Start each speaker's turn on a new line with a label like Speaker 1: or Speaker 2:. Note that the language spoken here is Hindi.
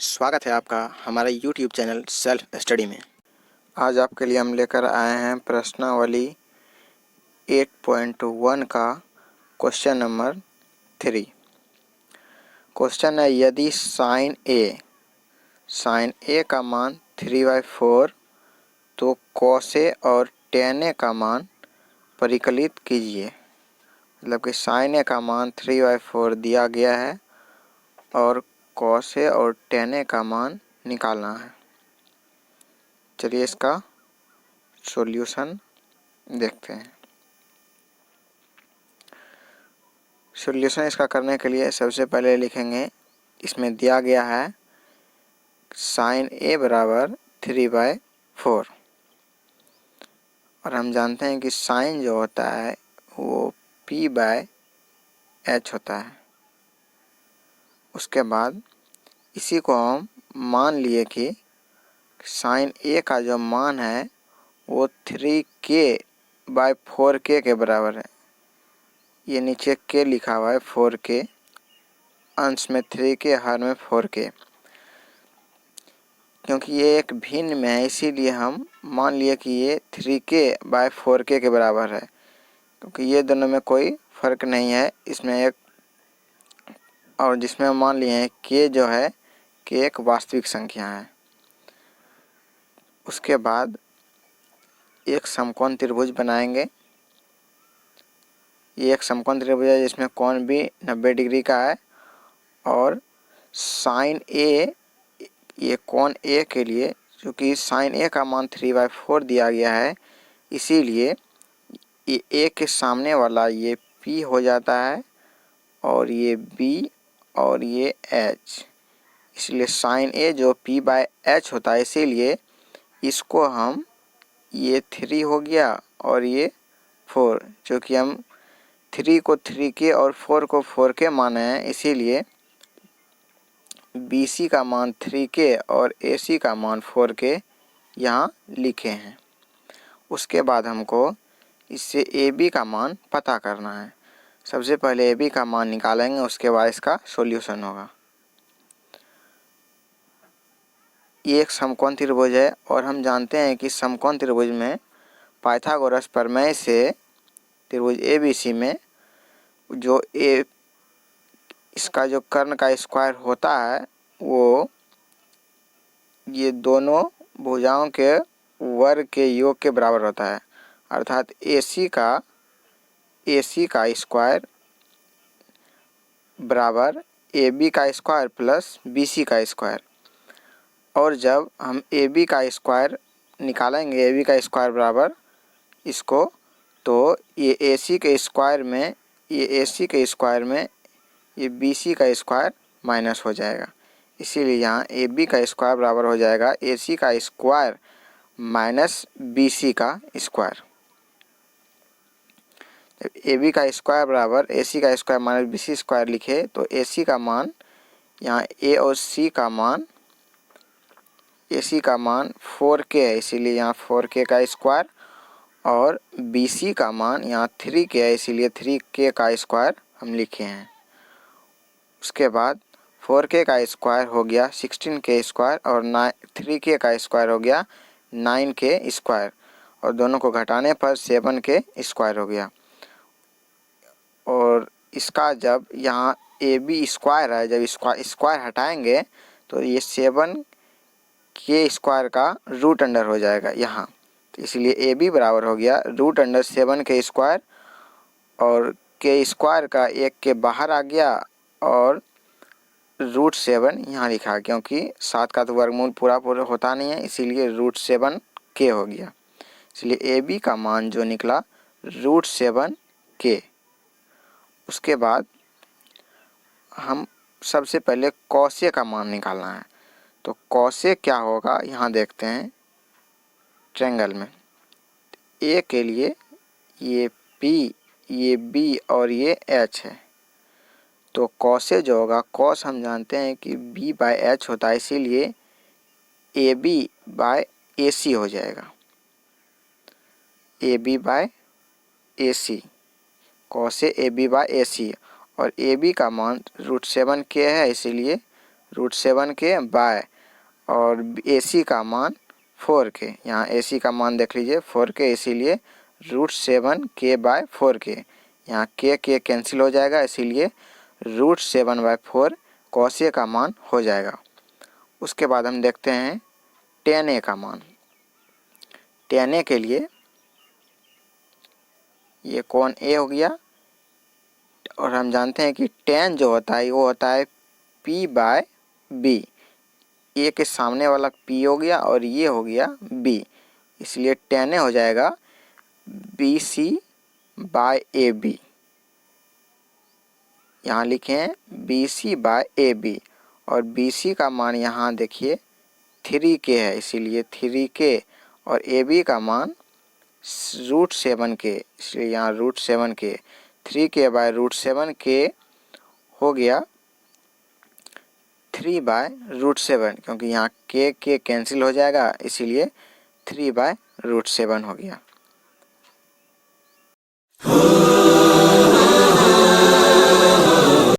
Speaker 1: स्वागत है आपका हमारे YouTube चैनल सेल्फ स्टडी में। आज आपके लिए हम लेकर आए हैं प्रश्नावली 8.1 का क्वेश्चन नंबर 3। क्वेश्चन है, यदि साइन ए का मान 3/4 तो कॉस ए और टेन ए का मान परिकलित कीजिए। मतलब कि साइन ए का मान 3/4 दिया गया है और कॉस ए और टेन ए का मान निकालना है। चलिए इसका सॉल्यूशन देखते हैं। सॉल्यूशन इसका करने के लिए सबसे पहले लिखेंगे, इसमें दिया गया है साइन ए बराबर 3/4 और हम जानते हैं कि साइन जो होता है वो p/h होता है। उसके बाद इसी को हम मान लिए कि साइन ए का जो मान है वो 3k/4k के बराबर है। ये नीचे k लिखा हुआ है, 4k अंश में 3k हर में 4k। क्योंकि ये एक भिन्न में है इसीलिए हम मान लिए कि ये 3k/4k के बराबर है, क्योंकि ये दोनों में कोई फर्क नहीं है इसमें एक, और जिसमें हम मान लिए हैं k जो है k एक वास्तविक संख्या है। उसके बाद एक समकोण त्रिभुज बनाएंगे। ये एक समकोण त्रिभुज है जिसमें कोण भी 90 डिग्री का है और साइन ए, ये कोण ए के लिए चूँकि साइन ए का मान 3/4 दिया गया है इसीलिए ये ए के सामने वाला ये p हो जाता है और ये b और ये h, इसलिए साइन ए जो p/h होता है इसीलिए इसको हम, ये 3 हो गया और ये 4, चूँकि हम 3 को 3k और 4 को 4k माने हैं इसीलिए BC का मान 3k और AC का मान 4k यहाँ लिखे हैं। उसके बाद हमको इससे AB का मान पता करना है। सबसे पहले AB का मान निकालेंगे, उसके बाद इसका सॉल्यूशन होगा। ये एक समकोण त्रिभुज है और हम जानते हैं कि समकोण त्रिभुज में पाइथागोरस प्रमेय से त्रिभुज ABC में जो इसका जो कर्ण का स्क्वायर होता है वो ये दोनों भुजाओं के वर्ग के योग के बराबर होता है। अर्थात AC का स्क्वायर बराबर AB का स्क्वायर प्लस BC का स्क्वायर। और जब हम AB का स्क्वायर निकालेंगे, AB का स्क्वायर बराबर इसको, तो ये AC के स्क्वायर में ये BC का स्क्वायर माइनस हो जाएगा। इसीलिए यहाँ AB का स्क्वायर बराबर हो जाएगा AC का स्क्वायर माइनस BC का स्क्वायर। जब AB का स्क्वायर बराबर AC का स्क्वायर माइनस BC स्क्वायर लिखे तो AC का मान यहाँ A और C का मान, AC का मान 4k है इसीलिए यहाँ 4k का स्क्वायर और BC का मान यहाँ 3k है इसीलिए 3k का स्क्वायर हम लिखे हैं। उसके बाद 4k का स्क्वायर हो गया 16k स्क्वायर और 3k का स्क्वायर हो गया 9k स्क्वायर और दोनों को घटाने पर 7k स्क्वायर हो गया। और इसका जब यहाँ AB स्क्वायर है, जब स्क्वायर हटाएंगे तो ये 7k स्क्वायर का रूट अंडर हो जाएगा यहाँ, तो इसलिए AB बराबर हो गया √7k स्क्वायर और k स्क्वायर का 1 के बाहर आ गया और √7 यहाँ लिखा, क्योंकि 7 का तो वर्गमूल पूरा होता नहीं है इसीलिए √7k हो गया। इसलिए AB का मान जो निकला √7k। उसके बाद हम सबसे पहले कॉस ए का मान निकालना है। तो कॉस ए क्या होगा यहाँ देखते हैं। ट्रायंगल में ए के लिए ये P, ये B और ये H है, तो कॉस ए जो होगा, कॉस हम जानते हैं कि B/H होता है इसीलिए AB/AC हो जाएगा। AB/AC, कॉस ए AB/AC और AB का मान √7k है इसीलिए √7k बाय और AC का मान 4k। यहाँ AC का मान देख लीजिए 4k, इसीलिए √7k बाय 4k। यहाँ k कैंसिल हो जाएगा, इसीलिए √7/4 cos A का मान हो जाएगा। उसके बाद हम देखते हैं tan A का मान। tan A के लिए ये कोण A हो गया, और हम जानते हैं कि tan जो होता है वो होता है P/B। A के सामने वाला P हो गया और ये हो गया B, इसलिए tan A हो जाएगा BC/AB। यहाँ लिखे हैं BC/AB, और BC का मान यहाँ देखिए 3k है, इसीलिए 3k, और AB का मान √7k, इसलिए यहाँ √7k। 3k/√7k हो गया 3/√7, क्योंकि यहाँ k कैंसिल हो जाएगा, इसीलिए 3/√7 हो गया।